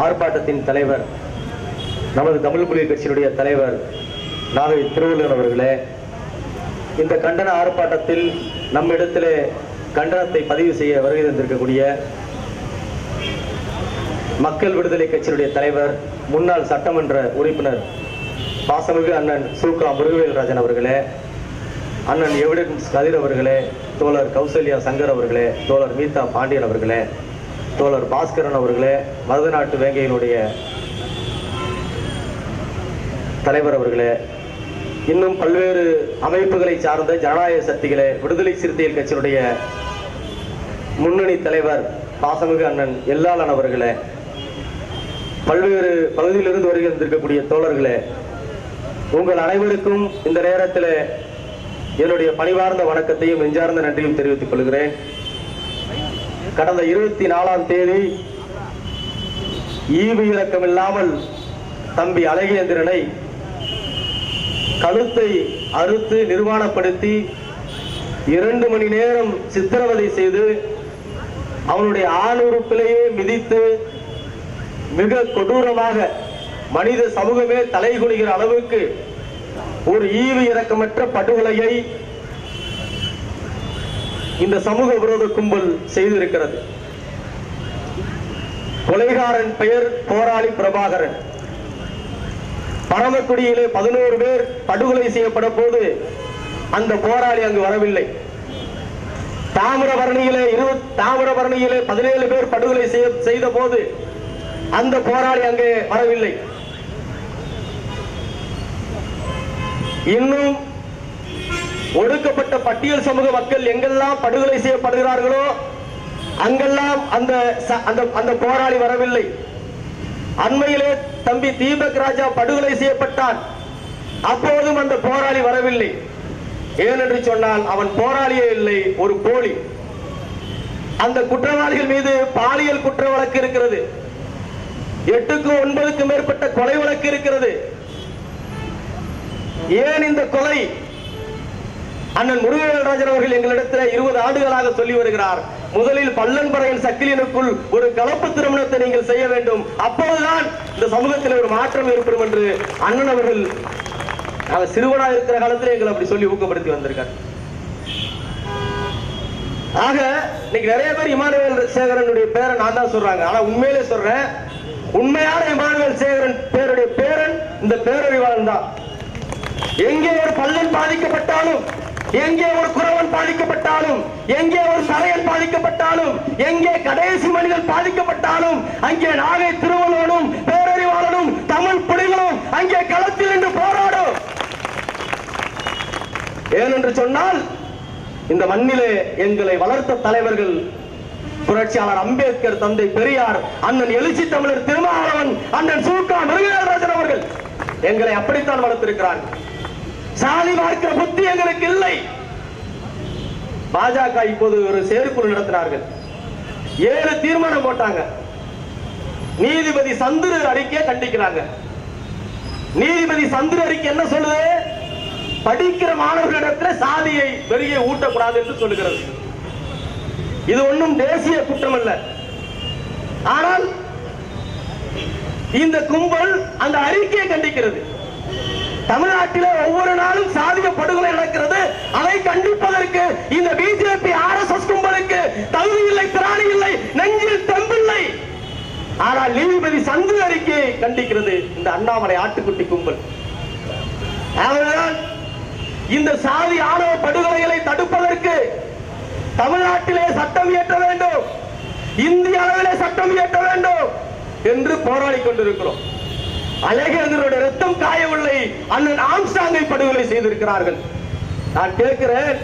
ஆர்ப்பாட்டத்தின் தலைவர், நமது தமிழ் புலிகள் கட்சியினுடைய தலைவர் நாகை திருவள்ளுவர் அவர்களே, இந்த கண்டன ஆர்ப்பாட்டத்தில் நம்மிடத்திலே கண்டனத்தை பதிவு செய்ய வருகை தந்திருக்கக்கூடிய மக்கள் விடுதலை கட்சியினுடைய தலைவர், முன்னாள் சட்டமன்ற உறுப்பினர் பாசமிகு அண்ணன் சூகா முருகவேல்ராஜன் அவர்களே, அண்ணன் எவிடன்ஸ் கதிர் அவர்களே, தோழர் கௌசல்யா சங்கர் அவர்களே, தோழர் மீதா பாண்டியன் அவர்களே, தோழர் பாஸ்கரன் அவர்களே, மருதநாட்டு வேங்கையினுடைய தலைவர் அவர்களே, இன்னும் பல்வேறு அமைப்புகளை சார்ந்த ஜனநாயக சக்திகளே, விடுதலை சிறுத்தைகள் கட்சியினுடைய முன்னணி தலைவர் பாசமிகு அண்ணன் எல்லாளன் அவர்களே, பல்வேறு பகுதியிலிருந்து வருகின்றிருக்கக்கூடிய தோழர்களே, உங்கள் அனைவருக்கும் இந்த நேரத்தில் என்னுடைய பணிவார்ந்த வணக்கத்தையும் நெஞ்சார்ந்த நன்றியும் தெரிவித்துக் கொள்கிறேன். கடந்த 24ஆம் தேதி ஈவு இறக்கம் இல்லாமல் தம்பி அழகேந்திரனை கழுத்தை அறுத்து நிர்வாணப்படுத்தி 2 மணி நேரம் சித்திரவதை செய்து அவனுடைய ஆணுறுப்பிலேயே மிதித்து மிக கொடூரமாக மனித சமூகமே தலைகுனிகிற அளவுக்கு ஒரு ஈவு இரக்கமற்ற படுகொலையை இந்த சமூக விரோத கும்பல் செய்திருக்கிறது. கொலைகாரன் பெயர் போராளி பிரபாகரன். பரமக்குடியிலே 11 பேர் படுகொலை செய்யப்பட போது அந்த போராளி அங்கு வரவில்லை. தாமிரபரணியிலே 17 பேர் படுகொலை செய்த போது அந்த போராளி அங்கே வரவில்லை. இன்னும் ஒடுக்கப்பட்ட பட்டியல் சமூக மக்கள் எங்கெல்லாம் படுகொலை செய்யப்படுகிறார்களோ அங்கெல்லாம் அந்த போராளி வரவில்லை. அண்மையிலே தம்பி தீபக் ராஜா படுகொலை செய்யப்பட்டான், அப்போதும் அந்த போராளி வரவில்லை. ஏனென்று சொன்னால் அவன் போராளியே இல்லை, ஒரு போலி. அந்த குற்றவாளிகள் மீது பாலியல் குற்ற வழக்கு இருக்கிறது. 8க்கும் 9க்கும் மேற்பட்ட கொலை வழக்கு இருக்கிறது. ஏன் இந்த கொலை? அண்ணன் முருகவேல்ராஜன் அவர்கள் எங்களிடத்தில் 20 ஆண்டுகளாக சொல்லி வருகிறார், முதலில் பல்லன்பறையின் சக்கிலினுக்குள் ஒரு கலப்பு திருமணத்தை நீங்கள் செய்ய வேண்டும், அப்போதுதான் இந்த சமூகத்தில் ஒரு மாற்றம் ஏற்படும் என்று அண்ணன் அவர்கள் சிறுவனா இருக்கிற காலத்தில் எங்களை அப்படி சொல்லி ஊக்கப்படுத்தி வந்திருக்கார். ஆக இன்னைக்கு நிறைய பேர் இமானுவேல் சேகரனுடைய பேரை நான் தான் சொல்றாங்க. ஆனா உண்மையிலே சொல்றேன், உண்மையான இமானுவேல் சேகரன் பேருடைய பேரன் இந்த பேரறிவாளன் தான். எங்கே ஒரு பல்லன் பாதிக்கப்பட்டாலும், எங்கே ஒரு குறவன் பாதிக்கப்பட்டாலும், எங்கே ஒரு சரையன் பாதிக்கப்பட்டாலும், எங்கே கடைசி மனிதன் பாதிக்கப்பட்டாலும் அங்கே நாகை திருவள்ளுவனும் பேரறிவாளனும் தமிழ் புலிகளும் அங்கே களத்தில் நின்று போராடும். ஏனென்று சொன்னால் இந்த மண்ணிலே எங்களை வளர்த்த தலைவர்கள் புரட்சியாளர் அம்பேத்கர், தந்தை பெரியார், அண்ணன் எழுச்சி தமிழர் திருமாவளவன், அண்ணன் சூகா முருகவேல்ராஜன் அவர்கள் எங்களை அப்படித்தான் வளர்த்திருக்கிறார். சாதி பார்க்கிற புத்தி எங்களுக்கு இல்லை. பாஜக இப்போது ஒரு செயற்குழு நடத்தினார்கள். 7 தீர்மானம் போட்டாங்க. நீதிபதி சந்துரு அறிக்கையை கண்டிக்கிறாங்க. நீதிபதி சந்துரு அறிக்கை என்ன சொல்லுது? படிக்கிற மாணவர்களிடத்தில் சாதியை வெளியே ஊட்டக்கூடாது என்று சொல்லுகிறது. இது ஒன்றும் தேசிய குற்றம் அல்ல. ஆனால் இந்த கும்பல் அந்த அறிக்கையை கண்டிக்கிறது. தமிழ்நாட்டிலே ஒவ்வொரு நாளும் சாதிய படுகொலை நடக்கிறது. அதை கண்டிப்பதற்கு இந்த பிஜேபி RSS கும்பலுக்கு தகுதி இல்லை, திராணி இல்லை, நெஞ்சில் தெம்பில்லை. ஆனால் நீதிபதி சந்து அறிக்கையை கண்டிக்கிறது இந்த அண்ணாமலை ஆட்டுக்குட்டி கும்பல். அவர்கள் இந்த சாதி ஆணவ படுகொலைகளை தடுப்பதற்கு தமிழ்நாட்டிலே சட்டம் இயற்ற வேண்டும், இந்திய அளவிலே சட்டம் இயற்ற வேண்டும் என்று போராடி கொண்டிருக்கிறோம். அழகேந்திரனுடைய ரத்தம் காயவில்லை, அண்ணன் ஆம்ஸ்டாங்கை படுகொலை செய்திருக்கிறார்கள். நான் கேட்கிறேன்,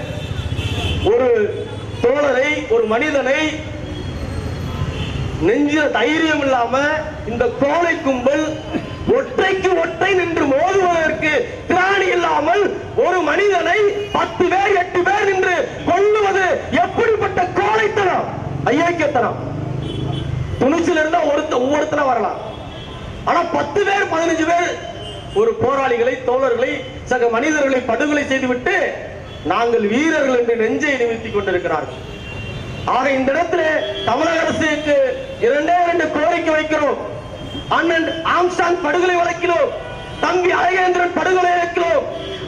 ஒரு தோழரை, ஒரு மனிதனை நெஞ்சில தைரியம் இல்லாம இந்த கோழை கும்பல் ஒற்றைக்கு ஒற்றை நின்று மோதுவதற்கு திராணி இல்லாமல் ஒரு மனிதனை 10 பேர் 8 பேர் நின்று கொல்லுவது எப்படிப்பட்ட கோழைத்தனம், ஐயக்கத்தனம். துணிச்சல் இருந்தா ஒவ்வொருத்தன வரலாம். ஆனா 10 பேர் 15 பேர் ஒரு போராளிகளை, தோழர்களை, சக மனிதர்களை படுகொலை செய்துவிட்டு நாங்கள் வீரர்கள் என்று நெஞ்சை நிமித்திக் கொண்டிருக்கிறார்கள். ஆக இந்த இடத்துல தமிழக அரசுக்கு 2 கோரிக்கை வைக்கிறோம். அண்ணன் ஆம்ஸ்டாங் படுகொலை வழக்கிலோ தம்பி அழகேந்திரன் படுகொலை வழக்கிலோ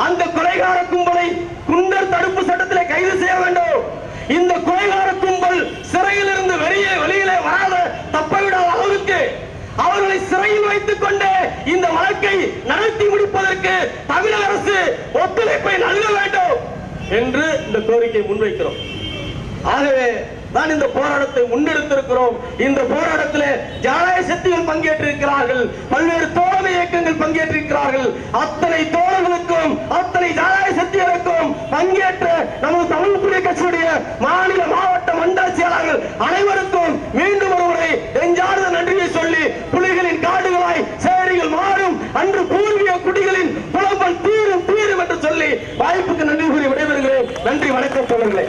அந்த கொலைகார கும்பலை குண்டர் தடுப்பு சட்டத்திலே கைது செய்ய வேண்டும். இந்த கொலைகார கும்பல் சிறையில் இருந்து வெளியிலே வராத தப்பவிடாத அளவுக்கு அவர்களை சிறையில் வைத்துக் கொண்டு இந்த வழக்கை நடத்தி முடிப்பதற்கு தமிழக அரசு ஒத்துழைப்பை நல்க வேண்டும் என்று இந்த கோரிக்கை முன்வைக்கிறோம். ஆகவே தான் இந்த போராட்டத்தை முன்னெடுத்திருக்கிறோம். இந்த போராட்டத்தில் ஜனநாயக சக்திகள் பங்கேற்றிருக்கிறார்கள், பல்வேறு தோழமை இயக்கங்கள் பங்கேற்றிருக்கிறார்கள். அத்தனை தோழர்களுக்கும் அத்தனை ஜனநாயக சக்திகளுக்கும் பங்கேற்ற நமது தமிழ் புலிகள் கட்சியுடைய மாநில மாவட்ட மண்டல செயலாளர்கள் அனைவருக்கும் மீண்டும் ஒருமுறை நெஞ்சார்ந்த நன்றியை சொல்லி, புலிகளின் காடுகளாய் சேரிகள் மாறும், அன்று பூர்வீக குடிகளின் புலம்பல் தீரும் தீரும் என்று சொல்லி வாய்ப்புக்கு நன்றி கூறி விடைபெறுகிறேன். நன்றி, வணக்கம் தோழர்களே.